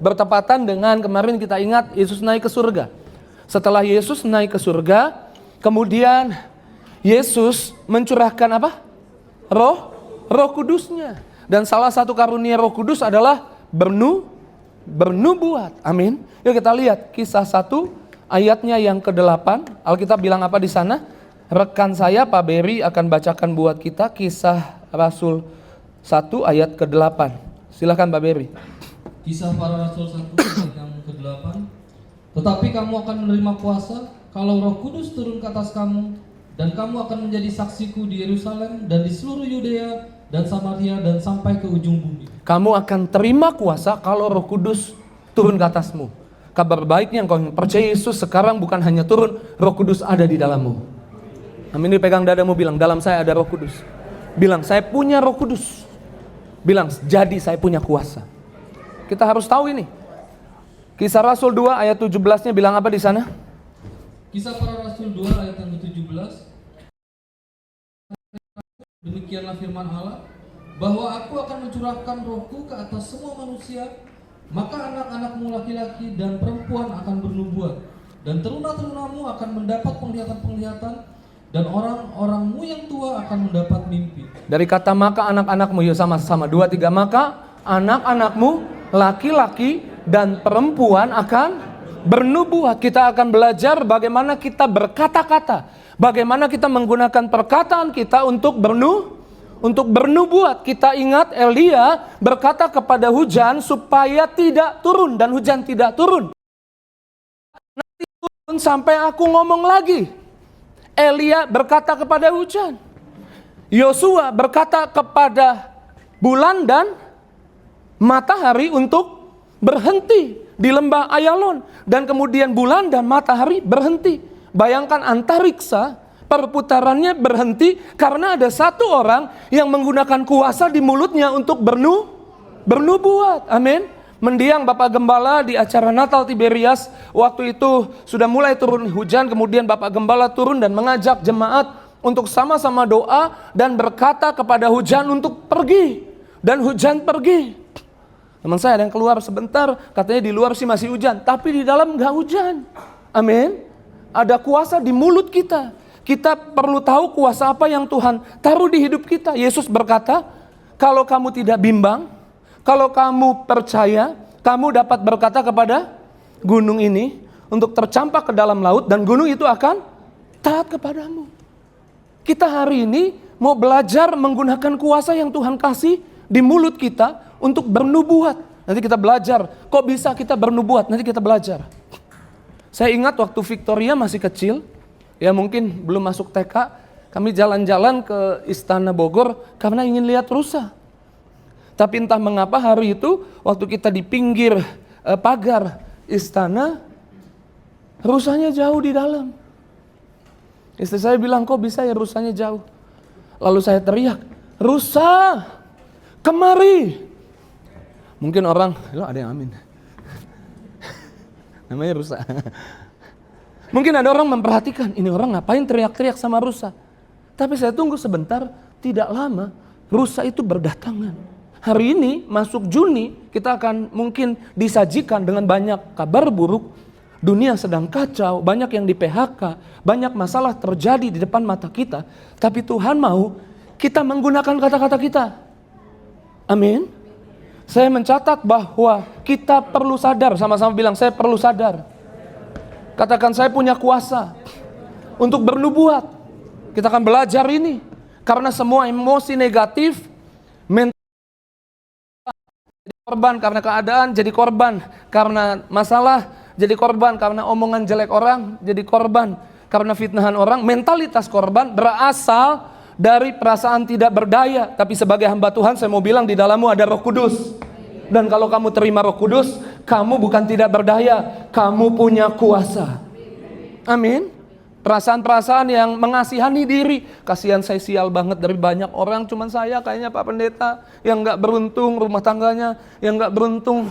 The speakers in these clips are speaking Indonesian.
bertepatan dengan kemarin kita ingat Yesus naik ke surga. Setelah Yesus naik ke surga, kemudian Yesus mencurahkan apa? Roh Kudusnya. Dan salah satu karunia Roh Kudus adalah bernubuat. Amin. Yuk kita lihat Kisah 1 ayatnya yang ke-8. Alkitab bilang apa di sana? Rekan saya Pak Berry akan bacakan buat kita Kisah Rasul 1 ayat ke-8. Silakan Pak Berry. Kisah para Rasul 1 ayat yang ke-8. Tetapi kamu akan menerima kuasa kalau Roh Kudus turun ke atas kamu, dan kamu akan menjadi saksiku di Yerusalem dan di seluruh Yudea dan Samaria dan sampai ke ujung bumi. Kamu akan terima kuasa kalau Roh Kudus turun ke atasmu. Kabar baiknya engkau yang percaya Yesus sekarang bukan hanya turun, Roh Kudus ada di dalammu. Amin. Pegang dadamu, bilang, dalam saya ada Roh Kudus. Bilang, saya punya Roh Kudus. Bilang, jadi saya punya kuasa. Kita harus tahu ini. Kisah Rasul 2 ayat 17-nya bilang apa di sana? Kisah para Rasul 2 ayat yang ke-17. Demikianlah firman Allah, bahwa aku akan mencurahkan rohku ke atas semua manusia, maka anak-anakmu laki-laki dan perempuan akan bernubuat, dan teruna-terunamu akan mendapat penglihatan-penglihatan, dan orang-orangmu yang tua akan mendapat mimpi. Dari kata maka anak-anakmu, yuk sama-sama 2, 3, maka anak-anakmu laki-laki dan perempuan akan bernubuat. Kita akan belajar bagaimana kita berkata-kata, bagaimana kita menggunakan perkataan kita untuk bernubuat. Kita ingat Elia berkata kepada hujan supaya tidak turun, dan hujan tidak turun. Nanti turun sampai aku ngomong lagi. Elia berkata kepada hujan. Yosua berkata kepada bulan dan matahari untuk berhenti di lembah Ayalon, dan kemudian bulan dan matahari berhenti. Bayangkan antariksa perputarannya berhenti karena ada satu orang yang menggunakan kuasa di mulutnya untuk bernubuat. Amin. Mendiang Bapak Gembala di acara Natal Tiberias, waktu itu sudah mulai turun hujan, kemudian Bapak Gembala turun dan mengajak jemaat untuk sama-sama doa dan berkata kepada hujan untuk pergi, dan hujan pergi. Teman saya ada yang keluar sebentar, katanya di luar sih masih hujan, tapi di dalam nggak hujan. Amin. Ada kuasa di mulut kita. Kita perlu tahu kuasa apa yang Tuhan taruh di hidup kita. Yesus berkata, kalau kamu tidak bimbang, kalau kamu percaya, kamu dapat berkata kepada gunung ini untuk tercampak ke dalam laut, dan gunung itu akan taat kepadamu. Kita hari ini mau belajar menggunakan kuasa yang Tuhan kasih di mulut kita untuk bernubuat. Nanti kita belajar, kok bisa kita bernubuat, nanti kita belajar. Saya ingat waktu Victoria masih kecil, ya mungkin belum masuk TK, kami jalan-jalan ke Istana Bogor karena ingin lihat rusa. Tapi entah mengapa hari itu waktu kita di pinggir pagar istana, rusanya jauh di dalam. Istri saya bilang, kok bisa ya rusanya jauh? Lalu saya teriak, rusa, kemari. Mungkin orang, lo ada yang amin. Namanya rusa. Mungkin ada orang memperhatikan, ini orang ngapain teriak-teriak sama rusa. Tapi saya tunggu sebentar, tidak lama, rusa itu berdatangan. Hari ini masuk Juni, kita akan mungkin disajikan dengan banyak kabar buruk. Dunia sedang kacau, banyak yang di PHK, banyak masalah terjadi di depan mata kita. Tapi Tuhan mau kita menggunakan kata-kata kita. Amin. Saya mencatat bahwa kita perlu sadar, sama-sama bilang, saya perlu sadar. Katakan, saya punya kuasa untuk bernubuat. Kita akan belajar ini. Karena semua emosi negatif, jadi korban karena keadaan, jadi korban karena masalah, jadi korban karena omongan jelek orang, jadi korban karena fitnahan orang. Mentalitas korban berasal dari perasaan tidak berdaya. Tapi sebagai hamba Tuhan saya mau bilang, di dalammu ada Roh Kudus. Dan kalau kamu terima Roh Kudus, kamu bukan tidak berdaya, kamu punya kuasa. Amin. Perasaan-perasaan yang mengasihani diri. Kasihan saya sial banget dari banyak orang, cuman saya kayaknya Pak Pendeta yang gak beruntung rumah tangganya, yang gak beruntung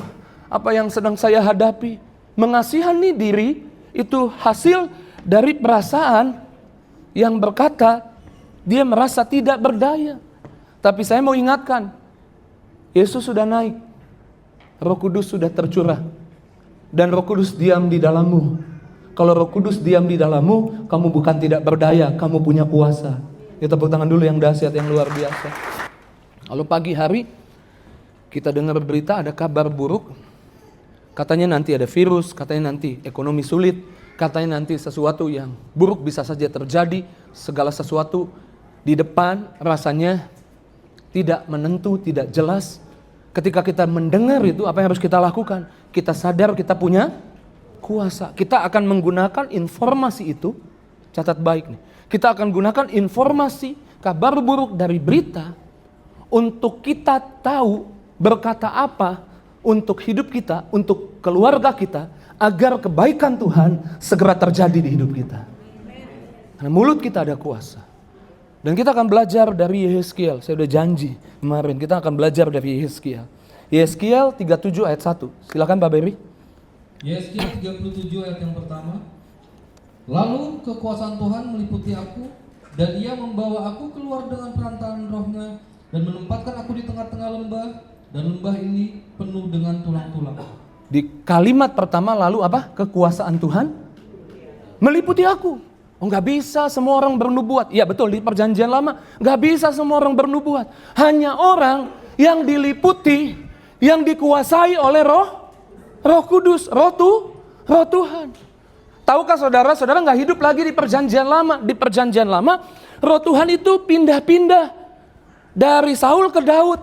apa yang sedang saya hadapi. Mengasihani diri itu hasil dari perasaan yang berkata dia merasa tidak berdaya. Tapi saya mau ingatkan, Yesus sudah naik. Roh Kudus sudah tercurah. Dan Roh Kudus diam di dalammu. Kalau Roh Kudus diam di dalammu, kamu bukan tidak berdaya, kamu punya kuasa. Kita tepuk tangan dulu yang dahsyat, yang luar biasa. Kalau pagi hari kita dengar berita ada kabar buruk. Katanya nanti ada virus, katanya nanti ekonomi sulit, katanya nanti sesuatu yang buruk bisa saja terjadi. Segala sesuatu di depan rasanya tidak menentu, tidak jelas. Ketika kita mendengar itu, apa yang harus kita lakukan? Kita sadar kita punya kuasa. Kita akan menggunakan informasi itu, catat baik nih. Kita akan gunakan informasi kabar buruk dari berita untuk kita tahu berkata apa untuk hidup kita, untuk keluarga kita, agar kebaikan Tuhan segera terjadi di hidup kita. Karena mulut kita ada kuasa. Dan kita akan belajar dari Yehezkiel. Saya udah janji kemarin kita akan belajar dari Yehezkiel. Yehezkiel 37 ayat 1. Silakan Pak Berry. Yehezkiel 37 ayat yang pertama. Lalu kekuasaan Tuhan meliputi aku, dan Ia membawa aku keluar dengan perantaraan Roh-Nya, dan menempatkan aku di tengah-tengah lembah, dan lembah ini penuh dengan tulang-tulang. Di kalimat pertama lalu apa? Kekuasaan Tuhan meliputi aku. Oh, nggak bisa semua orang bernubuat. Iya betul, di perjanjian lama nggak bisa semua orang bernubuat. Hanya orang yang diliputi, yang dikuasai oleh Roh Kudus, Roh Tuhan. Tahukah saudara nggak hidup lagi di perjanjian lama. Di perjanjian lama, Roh Tuhan itu pindah-pindah dari Saul ke Daud.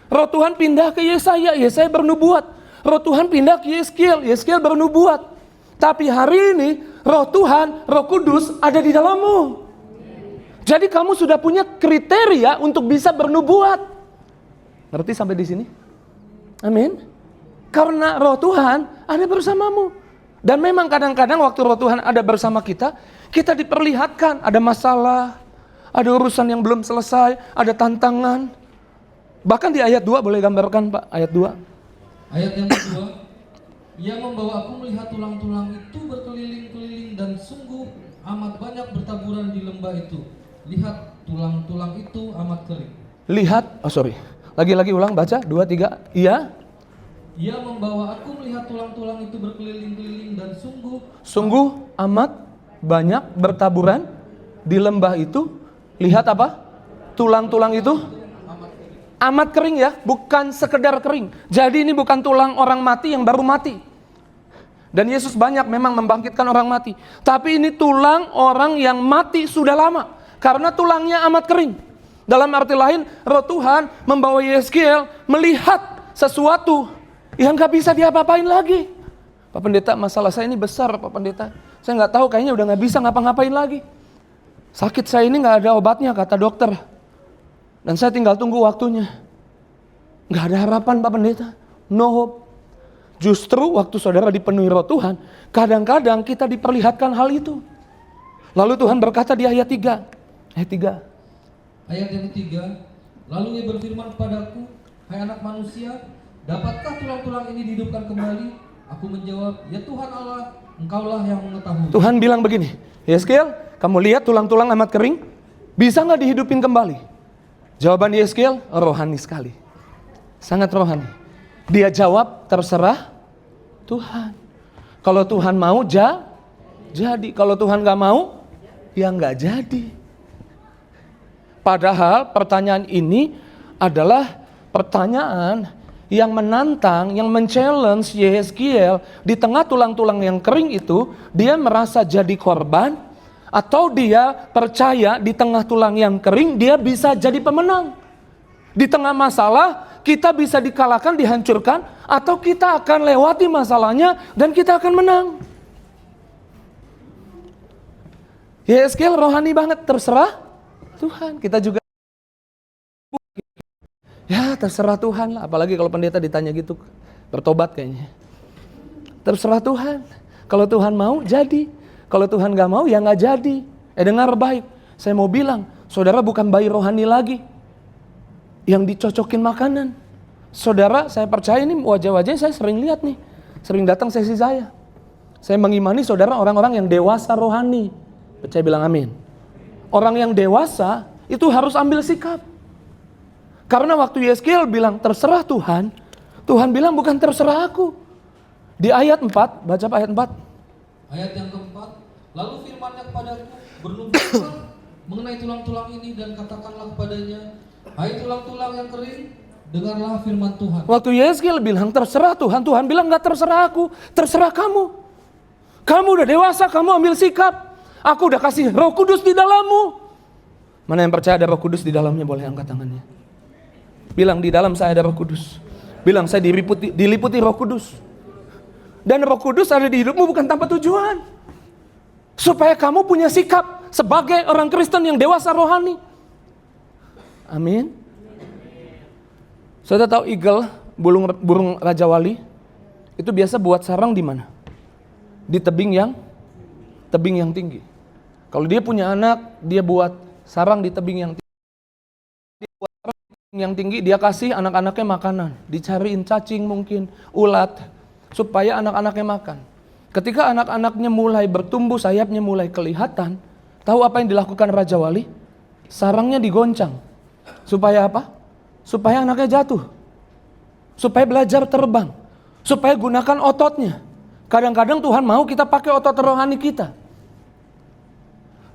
Roh Tuhan pindah ke Yesaya bernubuat. Roh Tuhan pindah ke Yehezkiel bernubuat. Tapi hari ini Roh Tuhan, Roh Kudus ada di dalammu. Jadi kamu sudah punya kriteria untuk bisa bernubuat. Ngerti sampai di sini? Amin. Karena Roh Tuhan ada bersamamu. Dan memang kadang-kadang waktu Roh Tuhan ada bersama kita, kita diperlihatkan ada masalah, ada urusan yang belum selesai, ada tantangan. Bahkan di ayat 2 boleh gambarkan Pak, ayat 2. Ayat yang kedua, Ia membawa aku melihat tulang-tulang itu berkeliling-keliling dan sungguh amat banyak bertaburan di lembah itu. Lihat tulang-tulang itu amat kering. Lagi-lagi ulang baca 2, 3. Ia membawa aku melihat tulang-tulang itu berkeliling-keliling dan sungguh amat banyak bertaburan di lembah itu. Lihat apa? Tulang-tulang itu amat kering ya, bukan sekedar kering. Jadi ini bukan tulang orang mati yang baru mati. Dan Yesus banyak memang membangkitkan orang mati. Tapi ini tulang orang yang mati sudah lama. Karena tulangnya amat kering. Dalam arti lain, Roh Tuhan membawa Yehezkiel melihat sesuatu yang gak bisa diapa-apain lagi. Pak Pendeta, masalah saya ini besar Pak Pendeta. Saya gak tahu, kayaknya udah gak bisa ngapa-ngapain lagi. Sakit saya ini gak ada obatnya kata dokter. Dan saya tinggal tunggu waktunya. Gak ada harapan Pak Pendeta. No hope. Justru waktu saudara dipenuhi Roh Tuhan, kadang-kadang kita diperlihatkan hal itu. Lalu Tuhan berkata di ayat 3. Ayat yang ketiga, lalu Ia berfirman kepadaku, hai anak manusia, dapatkah tulang-tulang ini dihidupkan kembali? Aku menjawab, ya Tuhan Allah, Engkaulah yang mengetahui. Tuhan bilang begini, Yehezkiel, kamu lihat tulang-tulang amat kering? Bisa gak dihidupin kembali? Jawaban Yehezkiel, rohani sekali. Sangat rohani. Dia jawab, terserah Tuhan. Kalau Tuhan mau, jadi. Kalau Tuhan gak mau, ya gak jadi. Padahal pertanyaan ini adalah pertanyaan yang menantang, yang men-challenge Yehezkiel. Di tengah tulang-tulang yang kering itu, dia merasa jadi korban, atau dia percaya di tengah tulang yang kering, dia bisa jadi pemenang. Di tengah masalah, kita bisa dikalahkan, dihancurkan, atau kita akan lewati masalahnya, dan kita akan menang. Yehezkiel rohani banget, terserah Tuhan. Kita juga ya terserah Tuhan lah, apalagi kalau pendeta ditanya gitu, bertobat kayaknya. Terserah Tuhan. Kalau Tuhan mau, jadi. Kalau Tuhan gak mau, ya gak jadi. Dengar baik, saya mau bilang, saudara bukan bayi rohani lagi yang dicocokin makanan. Saudara, saya percaya ini wajah-wajahnya saya sering lihat nih, sering datang sesi saya. Saya mengimani saudara orang-orang yang dewasa rohani. Percaya bilang amin. Orang yang dewasa itu harus ambil sikap. Karena waktu Yehezkiel bilang terserah Tuhan, Tuhan bilang bukan terserah aku. Di ayat 4, baca ayat 4. Ayat yang keempat, lalu firman-Nya kepadaku, bernubuatlah mengenai tulang-tulang ini dan katakanlah kepadanya, hai tulang-tulang yang kering, dengarlah firman Tuhan. Waktu Yeskel bilang terserah Tuhan, Tuhan bilang gak terserah aku, terserah kamu. Kamu udah dewasa, kamu ambil sikap. Aku udah kasih Roh Kudus di dalammu. Mana yang percaya ada Roh Kudus di dalamnya boleh angkat tangannya. Bilang di dalam saya ada Roh Kudus. Bilang saya diliputi Roh Kudus. Dan Roh Kudus ada di hidupmu bukan tanpa tujuan. Supaya kamu punya sikap sebagai orang Kristen yang dewasa rohani. Amin. Saudara tahu eagle, burung Raja Wali, itu biasa buat sarang di mana? Di tebing yang tinggi. Kalau dia punya anak, dia buat sarang di tebing yang tinggi. Dia buat sarang di tebing yang tinggi, dia kasih anak-anaknya makanan. Dicariin cacing mungkin, ulat, supaya anak-anaknya makan. Ketika anak-anaknya mulai bertumbuh, sayapnya mulai kelihatan, tahu apa yang dilakukan Raja Wali? Sarangnya digoncang. Supaya apa? Supaya anaknya jatuh. Supaya belajar terbang. Supaya gunakan ototnya. Kadang-kadang Tuhan mau kita pakai otot rohani kita.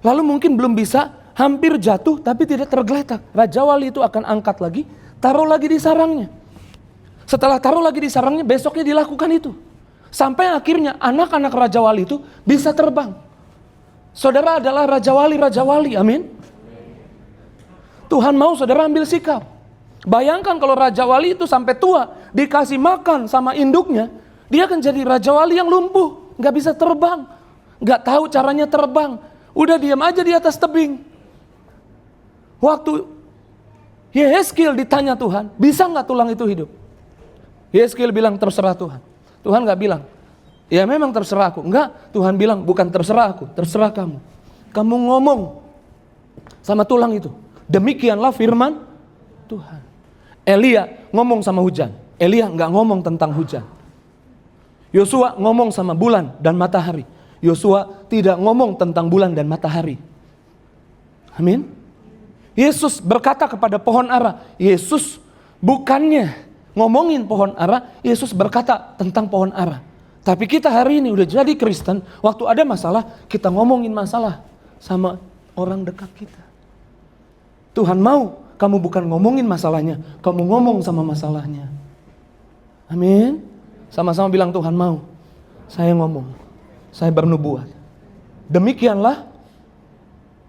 Lalu mungkin belum bisa, hampir jatuh tapi tidak tergeletak. Raja Wali itu akan angkat lagi, taruh lagi di sarangnya. Setelah taruh lagi di sarangnya, besoknya dilakukan itu. Sampai akhirnya anak-anak Raja Wali itu bisa terbang. Saudara adalah Raja Wali, amin. Tuhan mau saudara ambil sikap. Bayangkan kalau Raja Wali itu sampai tua, dikasih makan sama induknya, dia akan jadi Raja Wali yang lumpuh, gak bisa terbang, gak tahu caranya terbang. Udah diam aja di atas tebing. Waktu Yehezkiel ditanya Tuhan, bisa gak tulang itu hidup? Yehezkiel bilang terserah Tuhan. Tuhan gak bilang, ya memang terserah aku. Enggak, Tuhan bilang bukan terserah aku, terserah kamu. Kamu ngomong sama tulang itu. Demikianlah firman Tuhan. Elia ngomong sama hujan. Elia gak ngomong tentang hujan. Yosua ngomong sama bulan dan matahari. Yosua tidak ngomong tentang bulan dan matahari. Amin. Yesus berkata kepada pohon ara. Yesus bukannya ngomongin pohon ara, Yesus berkata tentang pohon ara. Tapi kita hari ini udah jadi Kristen, waktu ada masalah, kita ngomongin masalah sama orang dekat kita. Tuhan mau kamu bukan ngomongin masalahnya, kamu ngomong sama masalahnya. Amin. Sama-sama bilang Tuhan mau. Saya ngomong, saya bernubuat. Demikianlah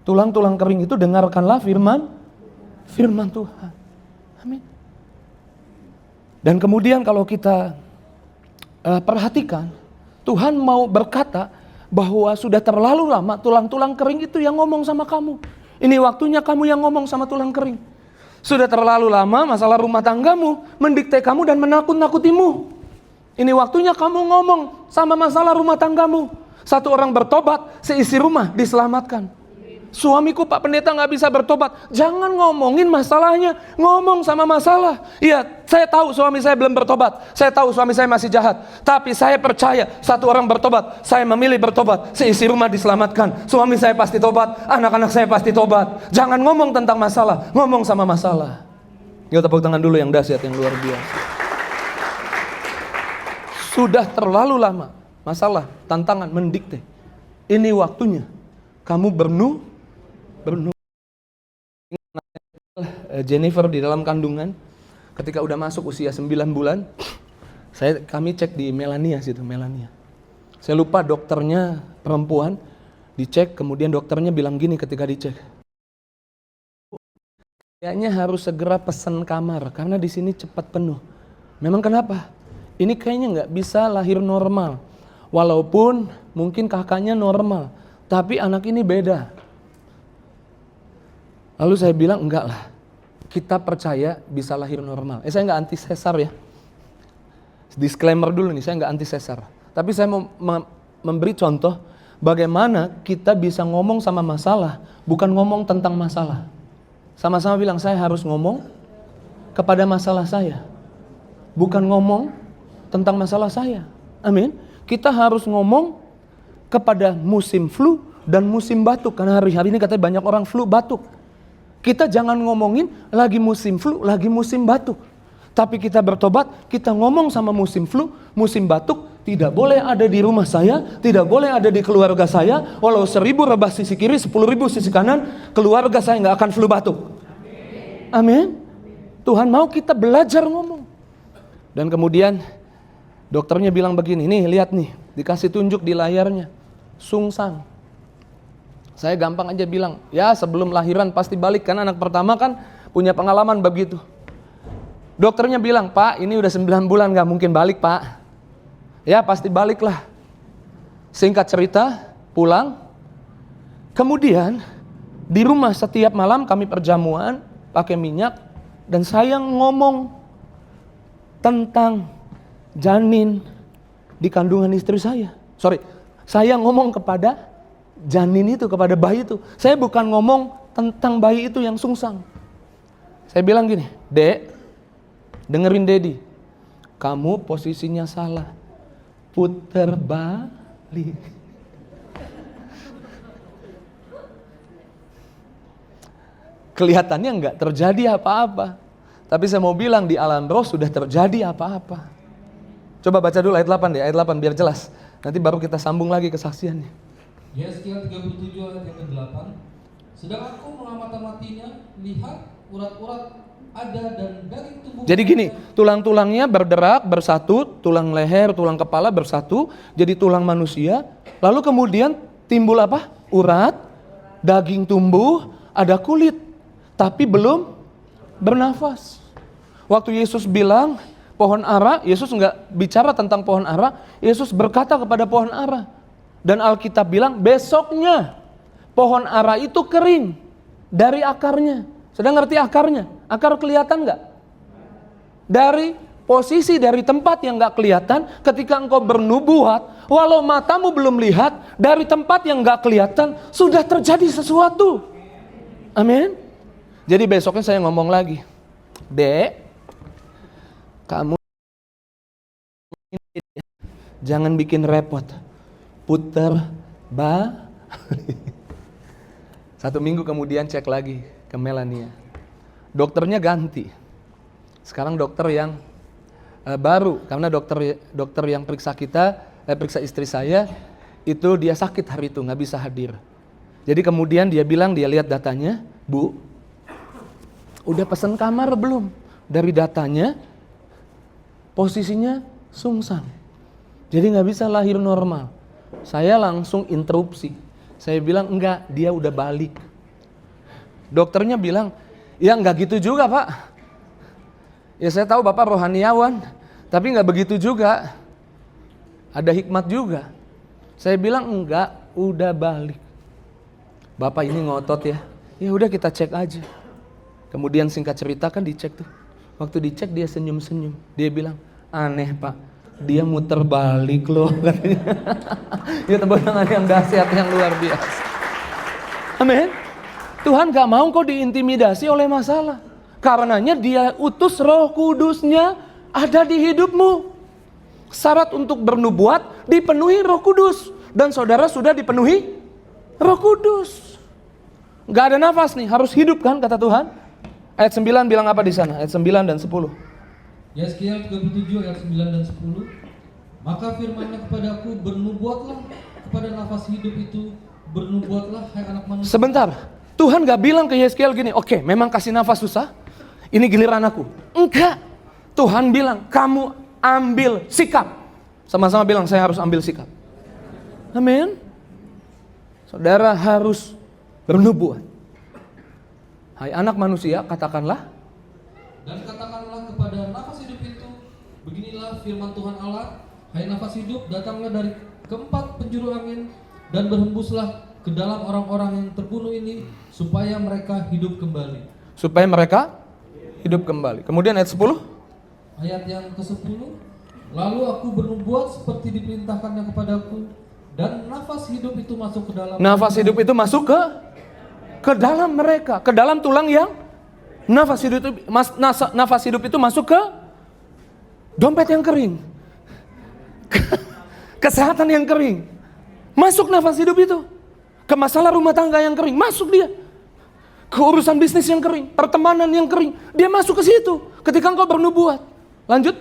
tulang-tulang kering itu dengarkanlah firman Tuhan. Amin. Dan kemudian kalau kita perhatikan, Tuhan mau berkata bahwa sudah terlalu lama tulang-tulang kering itu yang ngomong sama kamu. Ini waktunya kamu yang ngomong sama tulang kering. Sudah terlalu lama masalah rumah tanggamu mendikte kamu dan menakut-nakutimu. Ini waktunya kamu ngomong sama masalah rumah tanggamu. Satu orang bertobat, seisi rumah diselamatkan. Suamiku Pak Pendeta gak bisa bertobat. Jangan ngomongin masalahnya, ngomong sama masalah. Iya, saya tahu suami saya belum bertobat. Saya tahu suami saya masih jahat. Tapi saya percaya satu orang bertobat. Saya memilih bertobat, seisi rumah diselamatkan. Suami saya pasti tobat, anak-anak saya pasti tobat. Jangan ngomong tentang masalah, ngomong sama masalah. Yuk tepuk tangan dulu yang dahsyat, yang luar biasa. Sudah terlalu lama masalah, tantangan mendikte. Ini waktunya kamu bernu. Jennifer di dalam kandungan, ketika udah masuk usia 9 bulan, kami cek di Melania situ, Melania. Saya lupa dokternya perempuan, dicek, kemudian dokternya bilang gini ketika dicek. Kayaknya harus segera pesan kamar, karena di sini cepat penuh. Memang kenapa? Ini kayaknya nggak bisa lahir normal. Walaupun mungkin kakaknya normal, tapi anak ini beda. Lalu saya bilang, enggak lah, kita percaya bisa lahir normal. Saya enggak anti sesar ya. Disclaimer dulu nih, saya enggak anti sesar. Tapi saya mau memberi contoh bagaimana kita bisa ngomong sama masalah, bukan ngomong tentang masalah. Sama-sama bilang, saya harus ngomong kepada masalah saya, bukan ngomong tentang masalah saya. Amin. Kita harus ngomong kepada musim flu dan musim batuk. Karena hari-hari ini katanya banyak orang flu batuk. Kita jangan ngomongin lagi musim flu, lagi musim batuk. Tapi kita bertobat, kita ngomong sama musim flu, musim batuk, tidak boleh ada di rumah saya, tidak boleh ada di keluarga saya. Walau 1000 rebah sisi kiri, 10.000 sisi kanan, keluarga saya nggak akan flu batuk. Amin. Tuhan mau kita belajar ngomong. Dan kemudian dokternya bilang begini, nih lihat nih, dikasih tunjuk di layarnya, sungsang. Saya gampang aja bilang, ya sebelum lahiran pasti balik, karena anak pertama kan punya pengalaman begitu. Dokternya bilang, Pak ini udah 9 bulan gak mungkin balik Pak. Ya pasti balik lah. Singkat cerita, pulang. Kemudian di rumah setiap malam kami perjamuan, pakai minyak. Dan saya ngomong tentang janin di kandungan istri saya. Saya ngomong kepada janin itu, kepada bayi itu. Saya bukan ngomong tentang bayi itu yang sungsang. Saya bilang gini, Dek, dengerin Dedi, kamu posisinya salah, puter balik. Kelihatannya enggak terjadi apa-apa, tapi saya mau bilang di alam roh sudah terjadi apa-apa. Coba baca dulu ayat 8 deh, ayat 8 biar jelas. Nanti baru kita sambung lagi kesaksiannya. Yesaya 37 ayat yang ke-8. Sedang aku mengamati-amatinya, lihat urat-urat ada dan daging tubuh. Jadi gini, tulang-tulangnya berderak, bersatu, tulang leher, tulang kepala bersatu, jadi tulang manusia. Lalu kemudian timbul apa? Urat, daging tumbuh, ada kulit, tapi belum bernafas. Waktu Yesus bilang pohon ara, Yesus enggak bicara tentang pohon ara, Yesus berkata kepada pohon ara. Dan Alkitab bilang besoknya pohon ara itu kering dari akarnya. Sudah ngerti akarnya? Akar kelihatan nggak? Dari posisi, dari tempat yang nggak kelihatan, ketika engkau bernubuat, walau matamu belum lihat, dari tempat yang nggak kelihatan, sudah terjadi sesuatu. Amin. Jadi besoknya saya ngomong lagi, Dek, kamu jangan bikin repot, puter balik. 1 minggu kemudian cek lagi ke Melania. Dokternya ganti. Sekarang dokter yang baru, karena dokter yang periksa periksa istri saya itu dia sakit hari itu, nggak bisa hadir. Jadi kemudian dia bilang, dia lihat datanya, Bu, udah pesan kamar belum? Dari datanya posisinya sungsang, jadi nggak bisa lahir normal. Saya langsung interupsi. Saya bilang enggak, dia udah balik. Dokternya bilang, ya enggak gitu juga Pak. Ya saya tahu Bapak rohaniawan, tapi enggak begitu juga. Ada hikmat juga. Saya bilang enggak, udah balik. Bapak ini ngotot ya. Ya udah kita cek aja. Kemudian singkat cerita kan dicek tuh. Waktu dicek dia senyum-senyum. Dia bilang, aneh Pak, dia muter balik loh. Ya tepuk tangan yang dahsyat, yang luar biasa. Amin. Tuhan gak mau kau diintimidasi oleh masalah. Karenanya dia utus Roh Kudusnya ada di hidupmu. Syarat untuk bernubuat dipenuhi Roh Kudus. Dan saudara sudah dipenuhi Roh Kudus. Gak ada nafas nih, harus hidup kan kata Tuhan. Ayat 9 bilang apa di sana? Ayat 9 dan 10. Yesaya 37 ayat 9 dan 10. Maka firman-Nya kepadaku, bernubuatlah kepada nafas hidup itu, bernubuatlah hai anak manusia. Sebentar, Tuhan gak bilang ke Yeskiel gini, oke, memang kasih nafas susah, ini giliran aku. Enggak, Tuhan bilang, kamu ambil sikap. Sama-sama bilang, saya harus ambil sikap. Amin. Saudara harus bernubuat. Hai anak manusia, katakanlah. Dan katakanlah kepada nafas hidup itu, beginilah firman Tuhan Allah, hai nafas hidup, datanglah dari keempat penjuru angin dan berhembuslah ke dalam orang-orang yang terbunuh ini, supaya mereka hidup kembali. Supaya mereka hidup kembali. Kemudian ayat 10. Ayat yang ke-10. Lalu aku bernubuat seperti diperintahkannya kepadaku, dan nafas hidup itu masuk ke dalam. Nafas hidup itu masuk ke dalam mereka, ke dalam tulang yang nafas hidup itu masuk ke dompet yang kering. Kesehatan yang kering. Masuk nafas hidup itu. Ke masalah rumah tangga yang kering, masuk dia. Keurusan bisnis yang kering, pertemanan yang kering, dia masuk ke situ ketika engkau bernubuat. Lanjut.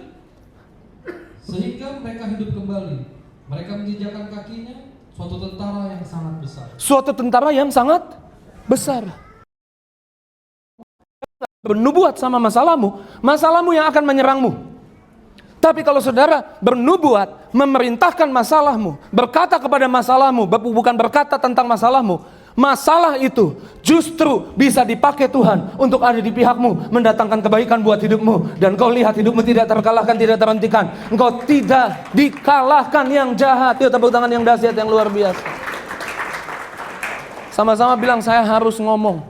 Sehingga mereka hidup kembali. Mereka menjejakkan kakinya, suatu tentara yang sangat besar. Suatu tentara yang sangat besar. Bernubuat sama masalahmu yang akan menyerangmu. Tapi kalau saudara bernubuat, memerintahkan masalahmu, berkata kepada masalahmu, bukan berkata tentang masalahmu, masalah itu justru bisa dipakai Tuhan untuk ada di pihakmu, mendatangkan kebaikan buat hidupmu. Dan kau lihat hidupmu tidak terkalahkan, tidak terhentikan. Engkau tidak dikalahkan yang jahat. Yuk tepuk tangan yang dahsyat, yang luar biasa. Sama-sama bilang, saya harus ngomong.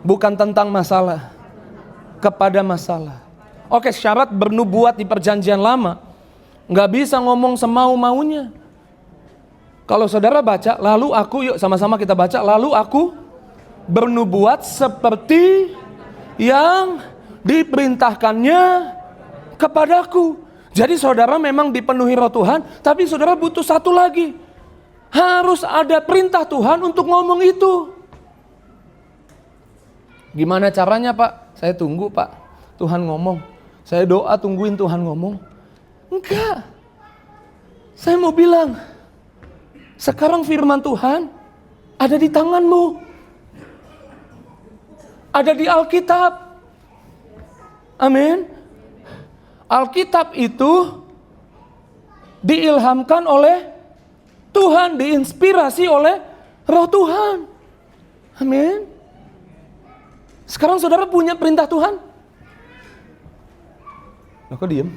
Bukan tentang masalah, kepada masalah. Oke, syarat bernubuat di perjanjian lama, nggak bisa ngomong semau-maunya. Kalau saudara baca, lalu aku, yuk sama-sama kita baca, lalu aku bernubuat seperti yang diperintahkannya kepadaku. Jadi saudara memang dipenuhi roh Tuhan, tapi saudara butuh satu lagi. Harus ada perintah Tuhan untuk ngomong itu. Gimana caranya Pak? Saya tunggu Pak, Tuhan ngomong. Saya doa tungguin Tuhan ngomong. Enggak. Saya mau bilang, sekarang firman Tuhan ada di tanganmu. Ada di Alkitab. Amin. Alkitab itu diilhamkan oleh Tuhan, diinspirasi oleh Roh Tuhan. Amin. Sekarang saudara punya perintah Tuhan? Loh, kok diem?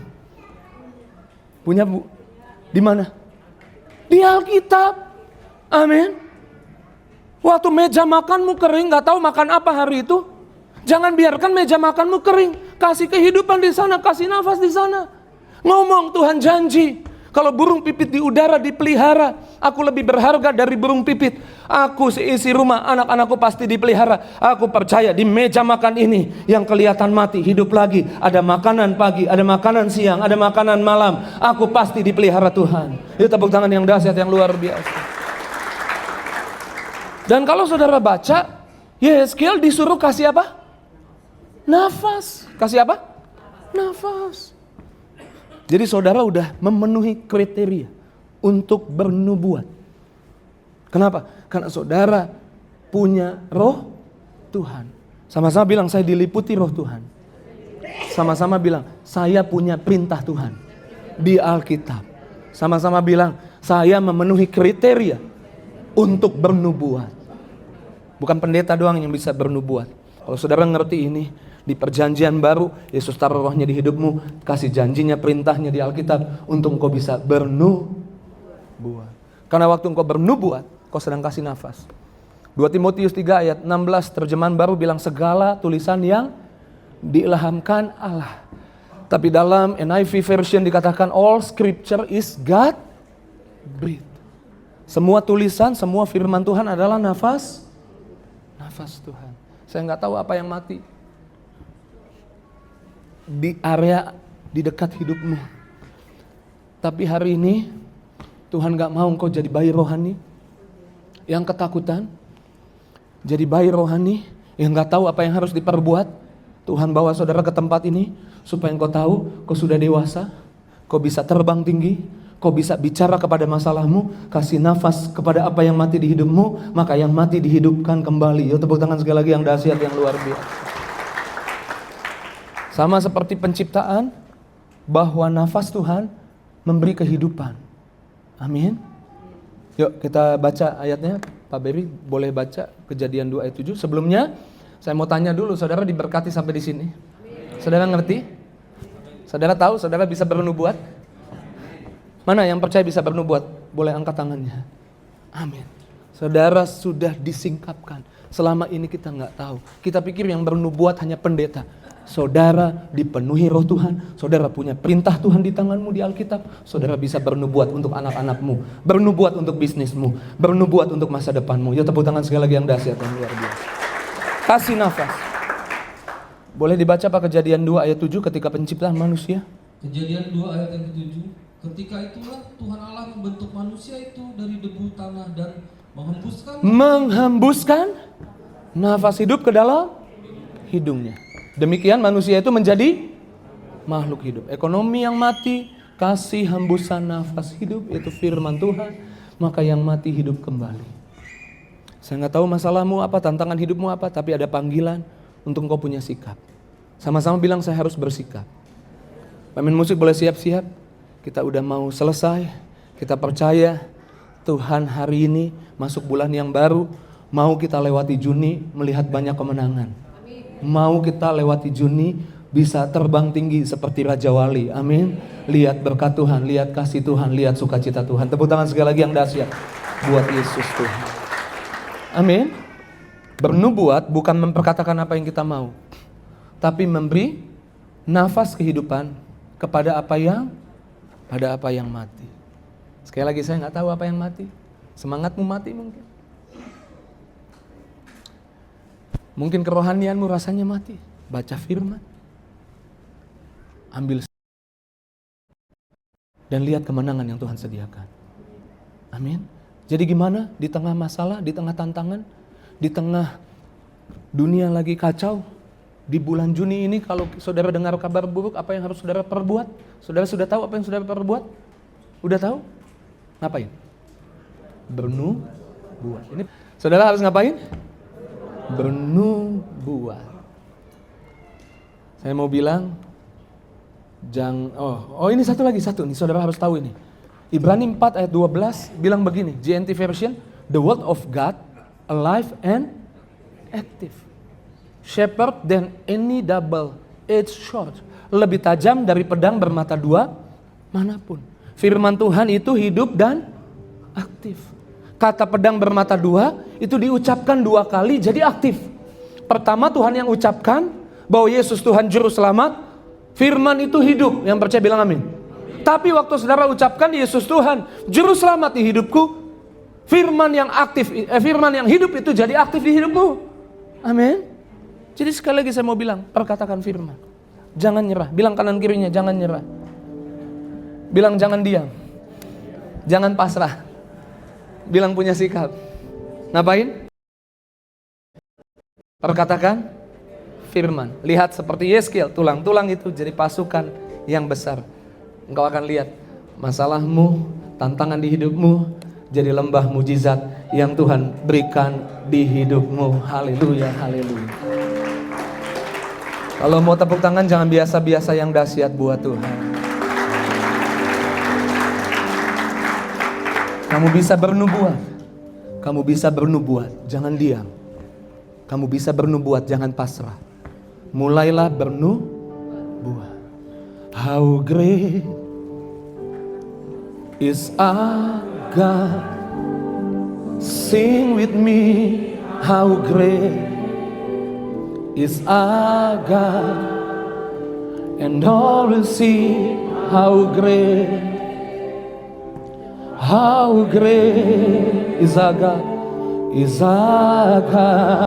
Punya bu? Di mana? Di Alkitab. Amin. Waktu meja makanmu kering, nggak tahu makan apa hari itu, jangan biarkan meja makanmu kering. Kasih kehidupan di sana, kasih nafas di sana. Ngomong, Tuhan janji, kalau burung pipit di udara dipelihara, aku lebih berharga dari burung pipit. Aku seisi rumah, anak-anakku pasti dipelihara. Aku percaya di meja makan ini yang kelihatan mati, hidup lagi. Ada makanan pagi, ada makanan siang, ada makanan malam. Aku pasti dipelihara Tuhan. Itu tepuk tangan yang dahsyat, yang luar biasa. Dan kalau saudara baca, Yehezkiel disuruh kasih apa? Nafas. Kasih apa? Nafas. Jadi saudara udah memenuhi kriteria untuk bernubuat. Kenapa? Karena saudara punya roh Tuhan. Sama-sama bilang, saya diliputi roh Tuhan. Sama-sama bilang, saya punya perintah Tuhan di Alkitab. Sama-sama bilang, saya memenuhi kriteria untuk bernubuat. Bukan pendeta doang yang bisa bernubuat. Kalau saudara ngerti ini, di perjanjian baru, Yesus taruh rohnya di hidupmu, kasih janjinya, perintahnya di Alkitab untuk engkau bisa bernubuat. Karena waktu engkau bernubuat, kau sedang kasih nafas. 2 Timotius 3 ayat 16 terjemahan baru bilang, segala tulisan yang diilhamkan Allah. Tapi dalam NIV version dikatakan all scripture is God breathed. Semua tulisan, semua firman Tuhan adalah nafas Tuhan. Saya nggak tahu apa yang mati di area di dekat hidupmu. Tapi hari ini Tuhan gak mau engkau jadi bayi rohani yang ketakutan, jadi bayi rohani yang gak tahu apa yang harus diperbuat. Tuhan bawa saudara ke tempat ini supaya engkau tahu kau sudah dewasa, kau bisa terbang tinggi, kau bisa bicara kepada masalahmu, kasih nafas kepada apa yang mati di hidupmu, maka yang mati dihidupkan kembali. Yuk tepuk tangan sekali lagi yang dahsyat, yang luar biasa. Sama seperti penciptaan, bahwa nafas Tuhan memberi kehidupan. Amin. Yuk kita baca ayatnya. Pak Beri boleh baca Kejadian 2 ayat 7. Sebelumnya saya mau tanya dulu, saudara diberkati sampai di sini? Saudara ngerti? Saudara tahu saudara bisa bernubuat? Mana yang percaya bisa bernubuat? Boleh angkat tangannya. Amin. Saudara sudah disingkapkan. Selama ini kita nggak tahu. Kita pikir yang bernubuat hanya pendeta. Saudara dipenuhi roh Tuhan, saudara punya perintah Tuhan di tanganmu di Alkitab, saudara bisa bernubuat untuk anak-anakmu, bernubuat untuk bisnismu, bernubuat untuk masa depanmu. Ya tepuk tangan sekali lagi yang dahsyat, yang luar biasa. Kasih nafas. Boleh dibaca Pak Kejadian 2 ayat 7 ketika penciptaan manusia? Kejadian 2 ayat yang ke-7. Ketika itulah Tuhan Allah membentuk manusia itu dari debu tanah dan menghembuskan nafas hidup ke dalam hidungnya. Demikian manusia itu menjadi makhluk hidup. Ekonomi yang mati, kasih hembusan nafas hidup, yaitu firman Tuhan, maka yang mati hidup kembali. Saya nggak tahu masalahmu apa, tantangan hidupmu apa, tapi ada panggilan untuk engkau punya sikap. Sama-sama bilang, saya harus bersikap. Pemain musik boleh siap-siap. Kita udah mau selesai. Kita percaya Tuhan hari ini masuk bulan yang baru. Mau kita lewati Juni melihat banyak kemenangan. Mau kita lewati Juni bisa terbang tinggi seperti Raja Wali. Amin. Lihat berkat Tuhan, lihat kasih Tuhan, lihat sukacita Tuhan. Tepuk tangan sekali lagi yang dahsyat buat Yesus Tuhan. Amin. Bernubuat bukan memperkatakan apa yang kita mau, tapi memberi nafas kehidupan kepada apa yang mati. Sekali lagi, saya nggak tahu apa yang mati. Semangatmu mati mungkin. Mungkin kerohanianmu rasanya mati. Baca firman. Ambil dan lihat kemenangan yang Tuhan sediakan. Amin. Jadi gimana di tengah masalah, di tengah tantangan, di tengah dunia lagi kacau, di bulan Juni ini kalau saudara dengar kabar buruk, apa yang harus saudara perbuat? Saudara sudah tahu apa yang saudara perbuat? Udah tahu? Ngapain? Bernubuat. Ini saudara harus ngapain? Bernubuat. Saya mau bilang, ini satu nih saudara harus tahu ini. Ibrani 4 ayat 12 bilang begini, GNT version, the word of God alive and active, sharper than any double-edged sword, lebih tajam dari pedang bermata dua manapun. Firman Tuhan itu hidup dan aktif. Kata pedang bermata dua itu diucapkan 2 kali jadi aktif. Pertama Tuhan yang ucapkan bahwa Yesus Tuhan Juru Selamat, firman itu hidup. Yang percaya bilang amin. Tapi waktu saudara ucapkan Yesus Tuhan Juru Selamat di hidupku, firman yang aktif, firman yang hidup itu jadi aktif di hidupmu. Amin. Jadi sekali lagi saya mau bilang, perkatakan firman. Jangan nyerah. Bilang kanan kirinya, jangan nyerah. Bilang jangan diam. Jangan pasrah. Bilang punya sikap. Ngapain? Perkatakan firman. Lihat seperti Yeskiel, tulang-tulang itu jadi pasukan yang besar. Engkau akan lihat masalahmu, tantangan di hidupmu jadi lembah mujizat yang Tuhan berikan di hidupmu. Haleluya, haleluya. Kalau mau tepuk tangan jangan biasa-biasa, yang dahsyat buat Tuhan. Kamu bisa bernubuat. Kamu bisa bernubuat, jangan diam. Kamu bisa bernubuat, jangan pasrah. Mulailah bernubuat. How great is our God? Sing with me, how great is our God, and all will see how great is our God, is our God.